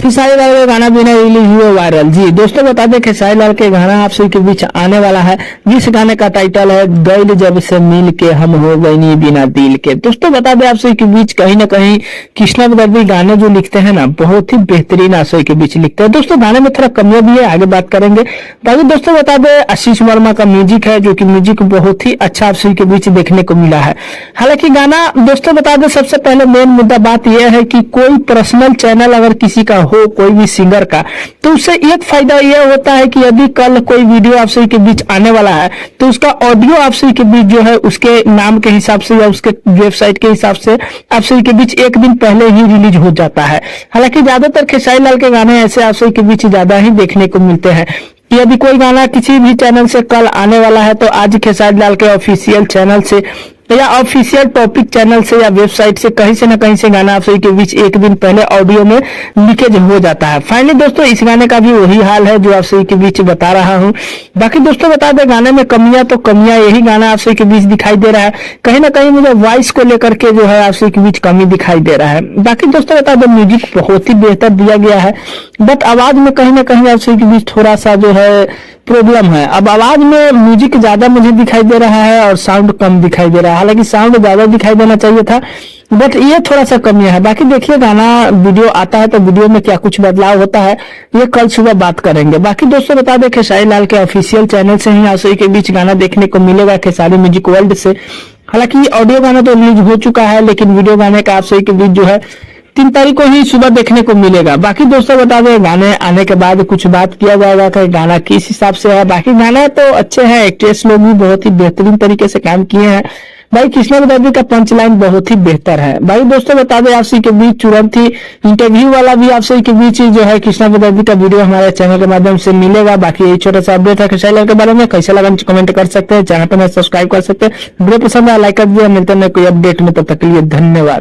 खेसारी लाल का गाना बिना रिलीज हुए वायरल। जी दोस्तों बता दें खेसारी लाल के गाना आप सभी के बीच आने वाला है, जिस गाने का टाइटल है गइल जब से मिल के हम हो गई बिना दिल के। दोस्तों बता दें आप सभी के बीच कहीं ना कहीं कृष्णा विदर्भी गाने जो लिखते हैं ना बहुत ही बेहतरीन आप सभी के बीच लिखते हैं। दोस्तों गाने में थोड़ा कमियां भी है, आगे बात करेंगे। बाकी दोस्तों बता दें आशीष वर्मा का म्यूजिक है, जो कि म्यूजिक बहुत ही अच्छा आप सभी के बीच देखने को मिला है। हालांकि गाना दोस्तों बता दें सबसे पहले मेन मुद्दा बात यह है कि कोई पर्सनल चैनल अगर किसी का हो, कोई भी सिंगर का, तो उससे एक फायदा यह होता है कि यदि कल कोई वीडियो आप सभी के बीच आने वाला है तो उसका ऑडियो आप सभी के बीच जो है उसके नाम के हिसाब से या उसके वेबसाइट के हिसाब से आप सभी के बीच एक दिन पहले ही रिलीज हो जाता है। हालांकि ज्यादातर खेसारी लाल के गाने ऐसे आप सभी के बीच ज्यादा ही देखने को मिलते हैं। यदि कोई गाना किसी भी चैनल से कल आने वाला है तो आज खेसारी लाल के ऑफिशियल चैनल से या ऑफिशियल टॉपिक चैनल से या वेबसाइट से कहीं से न कहीं से गाना आप सभी के बीच एक दिन पहले ऑडियो में लीकेज हो जाता है। फाइनली दोस्तों इस गाने का भी वही हाल है जो आप सभी के बीच बता रहा हूं। बाकी दोस्तों बता दें गाने में कमियां तो कमियां, यही गाना आप सभी के बीच दिखाई दे रहा है। कहीं ना कहीं मुझे वॉइस को लेकर के जो है आप सभी के बीच कमी दिखाई दे रहा है। बाकी दोस्तों बता दें म्यूजिक बहुत ही बेहतर दिया गया है, बट आवाज में कहीं ना कहीं आप सभी के बीच थोड़ा सा जो है प्रॉब्लम है। अब आवाज में म्यूजिक ज्यादा मुझे दिखाई दे रहा है और साउंड कम दिखाई दे रहा है। हालांकि साउंड ज्यादा दिखाई देना चाहिए था, बट ये थोड़ा सा कमियां है। बाकी देखिए गाना वीडियो आता है तो वीडियो में क्या कुछ बदलाव होता है ये कल सुबह बात करेंगे। बाकी दोस्तों बता दें खेसारी लाल के ऑफिशियल चैनल से ही आप सभी के बीच गाना देखने को मिलेगा, खेसारी म्यूजिक वर्ल्ड से। हालांकि ऑडियो गाना तो रिलीज हो चुका है, लेकिन वीडियो गाने का आप सभी के बीच जो है 3 तारीख को ही सुबह देखने को मिलेगा। बाकी दोस्तों बता दें गाने आने के बाद कुछ बात किया जाएगा कि गाना किस हिसाब से है। बाकी गाना तो अच्छे हैं, एक्ट्रेस लोग भी बहुत ही बेहतरीन तरीके से काम किए हैं। भाई कृष्णा विदर्भी का पंच लाइन बहुत ही बेहतर है। भाई दोस्तों बता दें आप सभी के बीच तुरंत ही इंटरव्यू वाला भी आप सभी के बीच जो है कृष्णा विदर्भी का वीडियो हमारे चैनल के माध्यम से मिलेगा। बाकी यही छोटा सा अपडेट है खेसारी लाल के बारे में। कैसा लगा कमेंट कर सकते हैं, चैनल पर सब्सक्राइब कर सकते हैं। वीडियो पसंद आया लाइक कर दिया। मिलते हैं कोई अपडेट में, तब तक के लिए धन्यवाद।